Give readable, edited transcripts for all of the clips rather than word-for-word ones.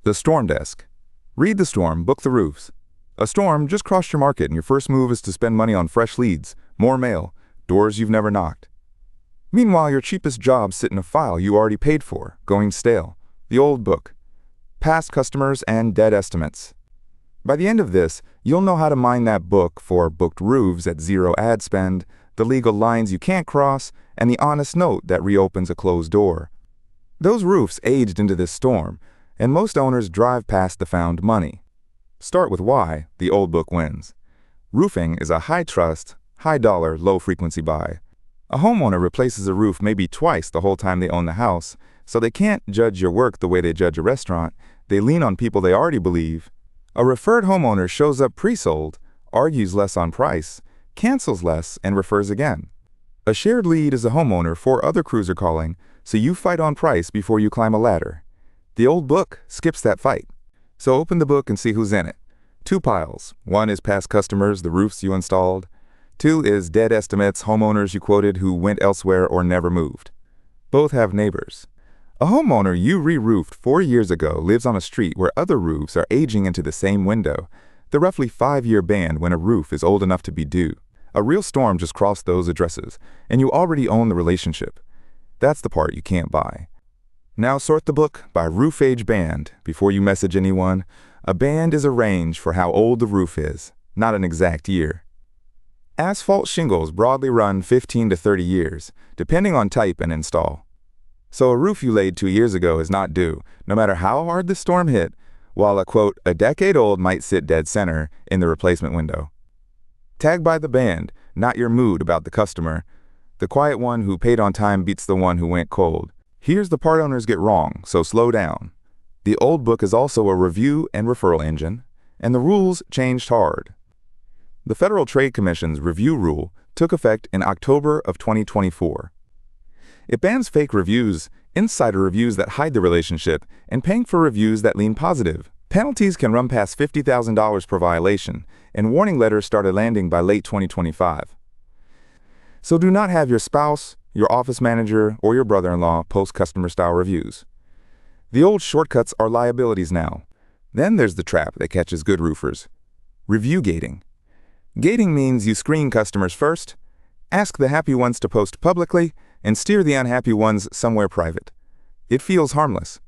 The storm desk. Read the storm, book the roofs. A storm just crossed your market and your first move is to spend money on fresh leads, more mail, doors you've never knocked. Meanwhile, your cheapest jobs sit in a file you already paid for, going stale. The old book. Past customers and dead estimates. By the end of this, you'll know how to mine that book for booked roofs at zero ad spend, the legal lines you can't cross, and the honest note that reopens a closed door. Those roofs aged into this storm, and most owners drive past the found money. Start with why the old book wins. Roofing is a high-trust, high-dollar, low-frequency buy. A homeowner replaces a roof maybe twice the whole time they own the house, so they can't judge your work the way they judge a restaurant. They lean on people they already believe. A referred homeowner shows up pre-sold, argues less on price, cancels less, and refers again. A shared lead is a homeowner 4 other crews are calling, so you fight on price before you climb a ladder. The old book skips that fight. So open the book and see who's in it. 2 piles. 1 is past customers, the roofs you installed. 2 is dead estimates, homeowners you quoted who went elsewhere or never moved. Both have neighbors. A homeowner you re-roofed 4 years ago lives on a street where other roofs are aging into the same window, the roughly 5-year band when a roof is old enough to be due. A real storm just crossed those addresses, and you already own the relationship. That's the part you can't buy. Now sort the book by roof age band before you message anyone. A band is a range for how old the roof is, not an exact year. Asphalt shingles broadly run 15 to 30 years, depending on type and install. So a roof you laid 2 years ago is not due, no matter how hard the storm hit, while a decade old might sit dead center in the replacement window. Tag by the band, not your mood about the customer. The quiet one who paid on time beats the one who went cold. Here's the part owners get wrong, so slow down. The old book is also a review and referral engine, and the rules changed hard. The Federal Trade Commission's review rule took effect in October of 2024. It bans fake reviews, insider reviews that hide the relationship, and paying for reviews that lean positive. Penalties can run past $50,000 per violation, and warning letters started landing by late 2025. So do not have your spouse, your office manager, or your brother-in-law post customer-style reviews. The old shortcuts are liabilities now. Then there's the trap that catches good roofers. Review gating. Gating means you screen customers first, ask the happy ones to post publicly, and steer the unhappy ones somewhere private. It feels harmless.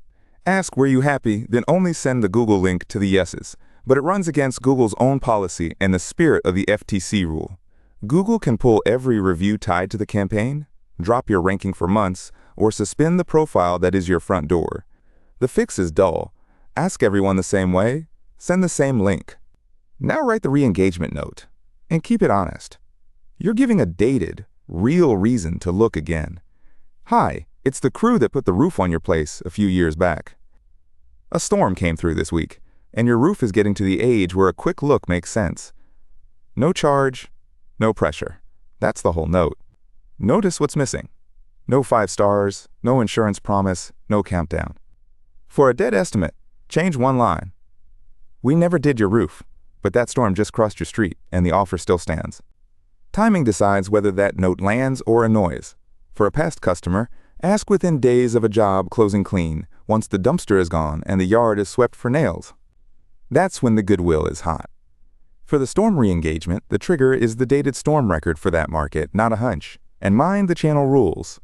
Ask were you happy, then only send the Google link to the yeses, but it runs against Google's own policy and the spirit of the FTC rule. Google can pull every review tied to the campaign, drop your ranking for months, or suspend the profile that is your front door. The fix is dull. Ask everyone the same way, send the same link. Now write the re-engagement note, and keep it honest. You're giving a dated, real reason to look again. Hi, it's the crew that put the roof on your place a few years back. A storm came through this week, and your roof is getting to the age where a quick look makes sense. No charge, no pressure. That's the whole note. Notice what's missing. No 5 stars, no insurance promise, no countdown. For a dead estimate, change one line. We never did your roof, but that storm just crossed your street, and the offer still stands. Timing decides whether that note lands or annoys. For a past customer, ask within days of a job closing clean, once the dumpster is gone and the yard is swept for nails. That's when the goodwill is hot. For the storm re-engagement, the trigger is the dated storm record for that market, not a hunch. And mind the channel rules.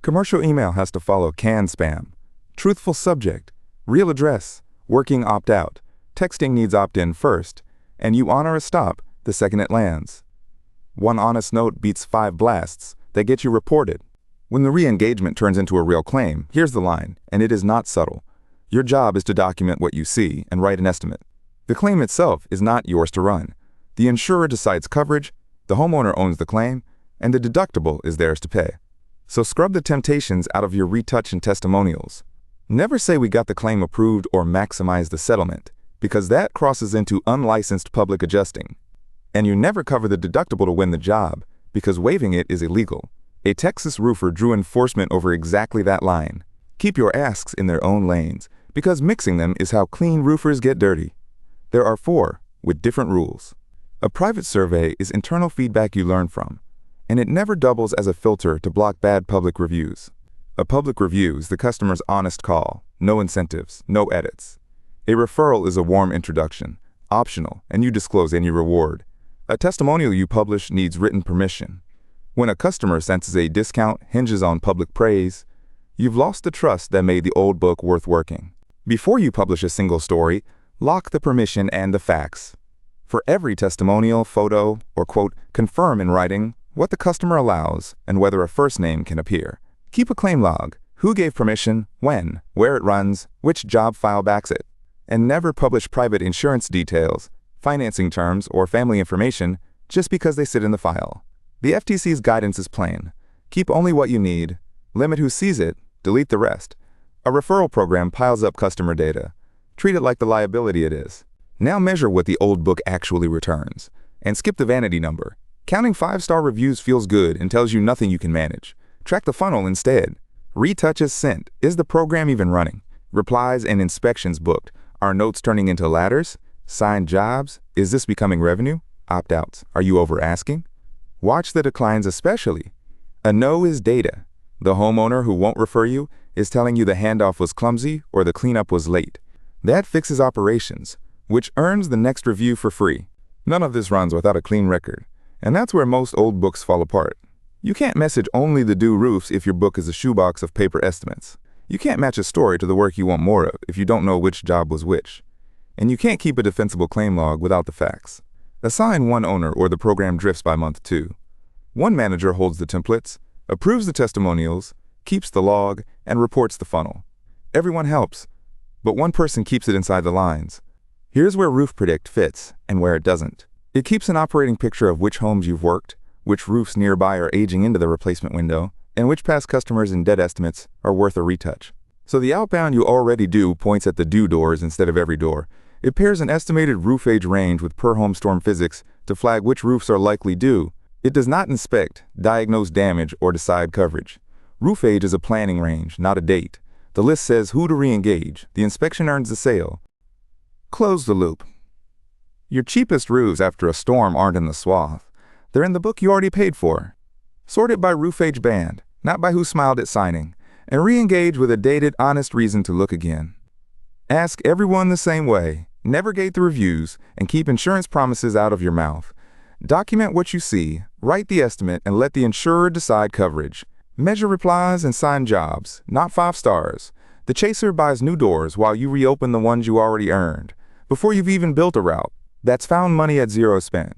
Commercial email has to follow canned spam. Truthful subject, real address, working opt-out. Texting needs opt-in first, and you honor a stop the second it lands. One honest note beats 5 blasts that get you reported. When the re-engagement turns into a real claim, here's the line, and it is not subtle. Your job is to document what you see and write an estimate. The claim itself is not yours to run. The insurer decides coverage, the homeowner owns the claim, and the deductible is theirs to pay. So scrub the temptations out of your retouch and testimonials. Never say we got the claim approved or maximize the settlement, because that crosses into unlicensed public adjusting. And you never cover the deductible to win the job, because waiving it is illegal. A Texas roofer drew enforcement over exactly that line. Keep your asks in their own lanes, because mixing them is how clean roofers get dirty. There are 4, with different rules. A private survey is internal feedback you learn from, and it never doubles as a filter to block bad public reviews. A public review is the customer's honest call, no incentives, no edits. A referral is a warm introduction, optional, and you disclose any reward. A testimonial you publish needs written permission. When a customer senses a discount hinges on public praise, you've lost the trust that made the old book worth working. Before you publish a single story, lock the permission and the facts. For every testimonial, photo, or quote, confirm in writing what the customer allows and whether a first name can appear. Keep a claim log. Who gave permission, when, where it runs, which job file backs it. And never publish private insurance details, financing terms, or family information just because they sit in the file. The FTC's guidance is plain. Keep only what you need, limit who sees it, delete the rest. A referral program piles up customer data. Treat it like the liability it is. Now measure what the old book actually returns. And skip the vanity number. Counting 5-star reviews feels good and tells you nothing you can manage. Track the funnel instead. Retouches sent. Is the program even running? Replies and inspections booked. Are notes turning into ladders? Signed jobs? Is this becoming revenue? Opt-outs. Are you over-asking? Watch the declines especially. A no is data. The homeowner who won't refer you is telling you the handoff was clumsy or the cleanup was late. That fixes operations, which earns the next review for free. None of this runs without a clean record, and that's where most old books fall apart. You can't message only the due roofs if your book is a shoebox of paper estimates. You can't match a story to the work you want more of if you don't know which job was which. And you can't keep a defensible claim log without the facts. Assign one owner or the program drifts by month 2. One manager holds the templates, approves the testimonials, keeps the log, and reports the funnel. Everyone helps, but one person keeps it inside the lines. Here's where Roof Predict fits and where it doesn't. It keeps an operating picture of which homes you've worked, which roofs nearby are aging into the replacement window, and which past customers and debt estimates are worth a retouch. So the outbound you already do points at the due doors instead of every door. It pairs an estimated roof age range with per home storm physics to flag which roofs are likely due. It does not inspect, diagnose damage, or decide coverage. Roof age is a planning range, not a date. The list says who to re-engage. The inspection earns the sale. Close the loop. Your cheapest roofs after a storm aren't in the swath. They're in the book you already paid for. Sort it by roof age band, not by who smiled at signing, and re-engage with a dated, honest reason to look again. Ask everyone the same way. Never gate the reviews, and keep insurance promises out of your mouth. Document what you see, write the estimate, and let the insurer decide coverage. Measure replies and sign jobs, not 5 stars. The chaser buys new doors while you reopen the ones you already earned, before you've even built a route. That's found money at zero spend.